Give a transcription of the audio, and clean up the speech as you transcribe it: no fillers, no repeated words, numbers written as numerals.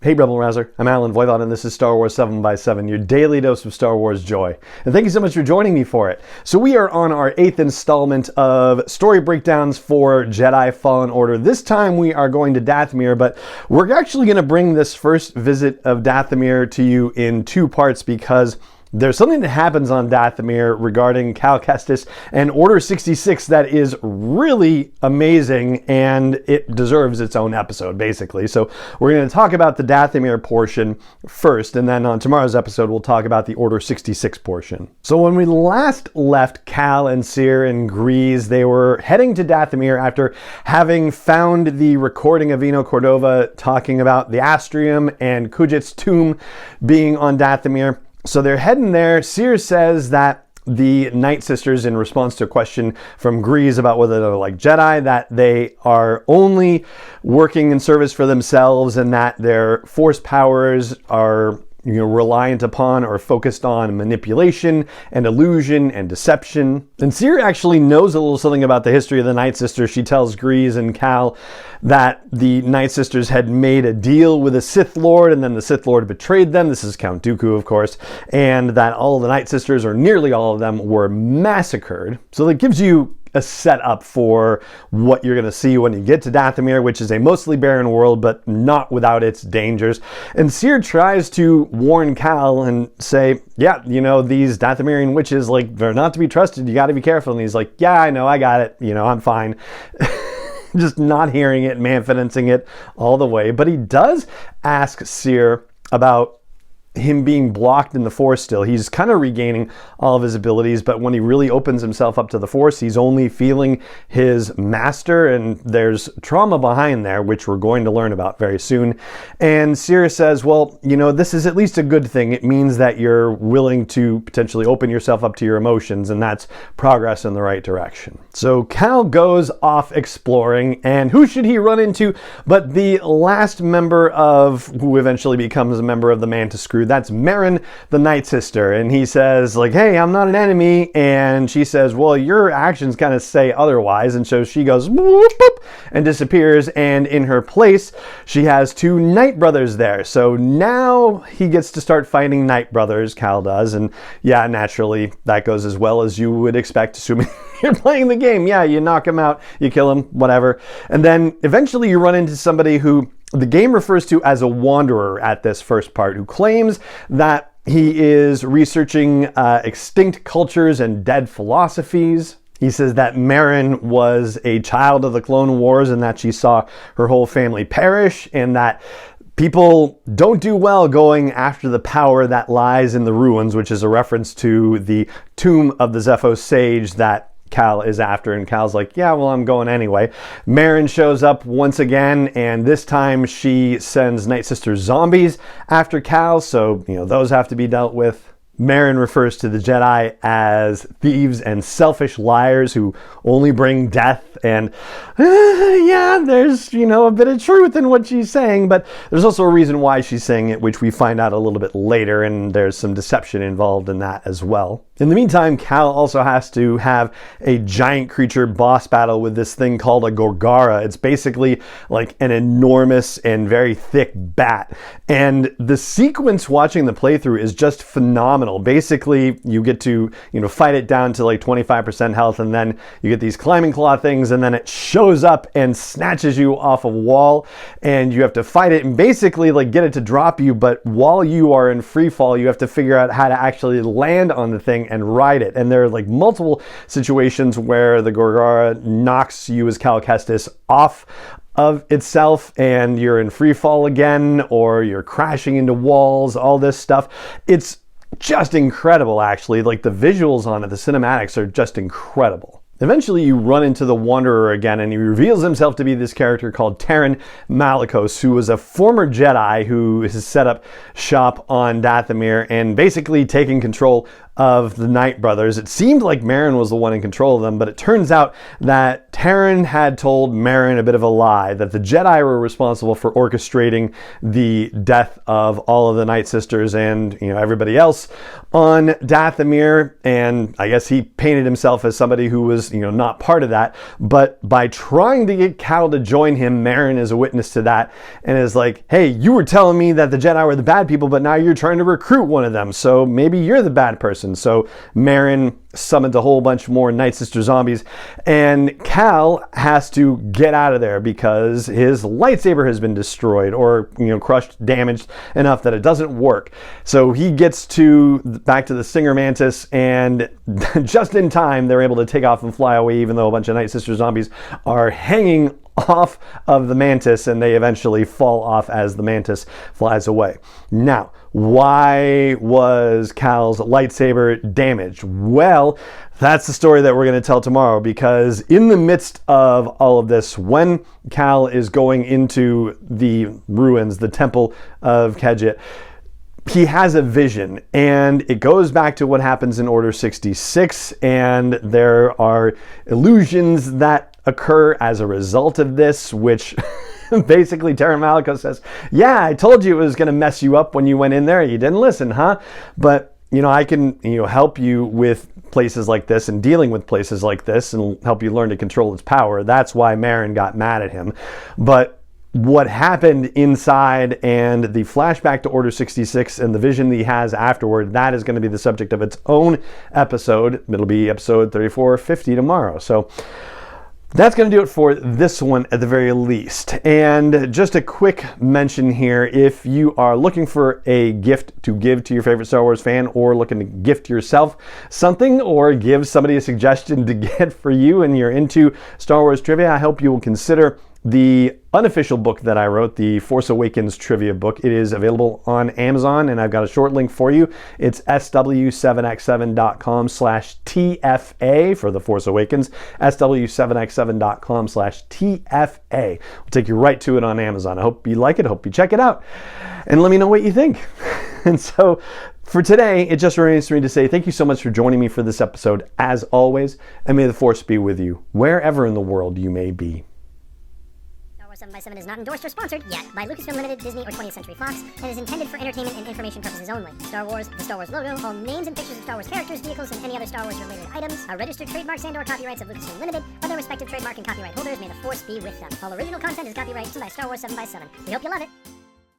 Hey Rebel Rouser, I'm Alan Voivod and this is Star Wars 7x7, your daily dose of Star Wars joy. And thank you so much for joining me for it. So we are on our 8th installment of story breakdowns for Jedi Fallen Order. This time we are going to Dathomir, but we're actually going to bring this first visit of Dathomir to you in two parts because there's something that happens on Dathomir regarding Cal Kestis and Order 66 that is really amazing, and it deserves its own episode, basically. So we're going to talk about the Dathomir portion first, and then on tomorrow's episode, we'll talk about the Order 66 portion. So when we last left Cal and Cere and Grease, they were heading to Dathomir after having found the recording of Eno Cordova talking about the Astrium and Kujit's tomb being on Dathomir. So they're heading there. Cere says that the Night Sisters, in response to a question from Grease about whether they're like Jedi, that they are only working in service for themselves and that their force powers are reliant upon or focused on manipulation and illusion and deception. And Cere actually knows a little something about the history of the Night Sisters. She tells Grease and Cal that the Night Sisters had made a deal with a Sith Lord and then the Sith Lord betrayed them. This is Count Dooku, of course. And that all of the Night Sisters, or nearly all of them, were massacred. So that gives you a setup for what you're going to see when you get to Dathomir, which is a mostly barren world, but not without its dangers. And Cere tries to warn Cal and say, yeah, these Dathomirian witches, they're not to be trusted. You got to be careful. And he's like, yeah, I know, I got it. I'm fine. Just not hearing it, man-financing it all the way. But he does ask Cere about him being blocked in the Force still. He's kind of regaining all of his abilities, but when he really opens himself up to the Force, he's only feeling his master, and there's trauma behind there, which we're going to learn about very soon. And Cere says, well, this is at least a good thing. It means that you're willing to potentially open yourself up to your emotions, and that's progress in the right direction. So Cal goes off exploring, and who should he run into but the last member of who eventually becomes a member of the Mantis Crew. That's Merrin, the Night Sister. And he says, hey, I'm not an enemy. And she says, well, your actions kind of say otherwise. And so she goes, whoop, whoop, and disappears. And in her place, she has two Night Brothers there. So now he gets to start fighting Night Brothers, Cal does. And yeah, naturally, that goes as well as you would expect, assuming you're playing the game. Yeah, you knock him out, you kill him, whatever. And then eventually you run into somebody who the game refers to as a wanderer at this first part, who claims that he is researching extinct cultures and dead philosophies. He says that Merrin was a child of the Clone Wars and that she saw her whole family perish, and that people don't do well going after the power that lies in the ruins, which is a reference to the tomb of the Zeffo sage that Cal is after. And Cal's like, yeah, well, I'm going anyway. Merrin shows up once again, and this time she sends Night Sister zombies after Cal, so those have to be dealt with. Merrin refers to the Jedi as thieves and selfish liars who only bring death, and yeah, there's a bit of truth in what she's saying, but there's also a reason why she's saying it, which we find out a little bit later, and there's some deception involved in that as well. In the meantime, Cal also has to have a giant creature boss battle with this thing called a Gorgara. It's basically like an enormous and very thick bat. And the sequence watching the playthrough is just phenomenal. Basically, you get to, fight it down to 25% health, and then you get these climbing claw things, and then it shows up and snatches you off a wall, and you have to fight it and basically get it to drop you. But while you are in free fall, you have to figure out how to actually land on the thing and ride it. And there are multiple situations where the Gorgara knocks you as Cal Kestis off of itself and you're in free fall again, or you're crashing into walls, all this stuff. It's just incredible, actually. The visuals on it, the cinematics are just incredible. Eventually you run into the Wanderer again, and he reveals himself to be this character called Taron Malicos, who was a former Jedi who has set up shop on Dathomir and basically taken control of the Knight brothers. It seemed like Merrin was the one in control of them, but it turns out that Terran had told Merrin a bit of a lie, that the Jedi were responsible for orchestrating the death of all of the Night Sisters and, you know, everybody else on Dathomir. And I guess he painted himself as somebody who was, you know, not part of that. But by trying to get Cal to join him, Merrin is a witness to that and is like, hey, you were telling me that the Jedi were the bad people, but now you're trying to recruit one of them, so maybe you're the bad person. So Merrin summoned a whole bunch more Night Sister zombies, and Cal has to get out of there because his lightsaber has been destroyed, or, you know, crushed, damaged enough that it doesn't work. So he gets back to the Stinger Mantis, and just in time they're able to take off and fly away, even though a bunch of Night Sister zombies are hanging off of the Mantis, and they eventually fall off as the Mantis flies away. Now, why was Cal's lightsaber damaged? Well, that's the story that we're going to tell tomorrow, because in the midst of all of this, when Cal is going into the ruins, the Temple of Kedjit, he has a vision, and it goes back to what happens in Order 66, and there are illusions that occur as a result of this, which basically Terra Malika says, yeah, I told you it was going to mess you up when you went in there. You didn't listen, huh? But, you know, I can, you know, help you with places like this and dealing with places like this and help you learn to control its power. That's why Merrin got mad at him. But what happened inside and the flashback to Order 66 and the vision that he has afterward, that is going to be the subject of its own episode. It'll be episode 34 or 50 tomorrow. So that's going to do it for this one at the very least. And just a quick mention here, if you are looking for a gift to give to your favorite Star Wars fan, or looking to gift yourself something, or give somebody a suggestion to get for you and you're into Star Wars trivia, I hope you will consider the unofficial book that I wrote, the Force Awakens trivia book. It is available on Amazon, and I've got a short link for you. It's sw7x7.com/TFA for the Force Awakens, sw7x7.com/TFA. We'll take you right to it on Amazon. I hope you like it. I hope you check it out, and let me know what you think. And so for today, it just remains for me to say thank you so much for joining me for this episode, as always, and may the Force be with you, wherever in the world you may be. 7x7 is not endorsed or sponsored yet by Lucasfilm Limited, Disney, or 20th Century Fox, and is intended for entertainment and information purposes only. Star Wars, the Star Wars logo, all names and pictures of Star Wars characters, vehicles, and any other Star Wars related items are registered trademarks and/or copyrights of Lucasfilm Limited, or their respective trademark and copyright holders. May the Force be with them. All original content is copyrighted by Star Wars 7x7. We hope you love it.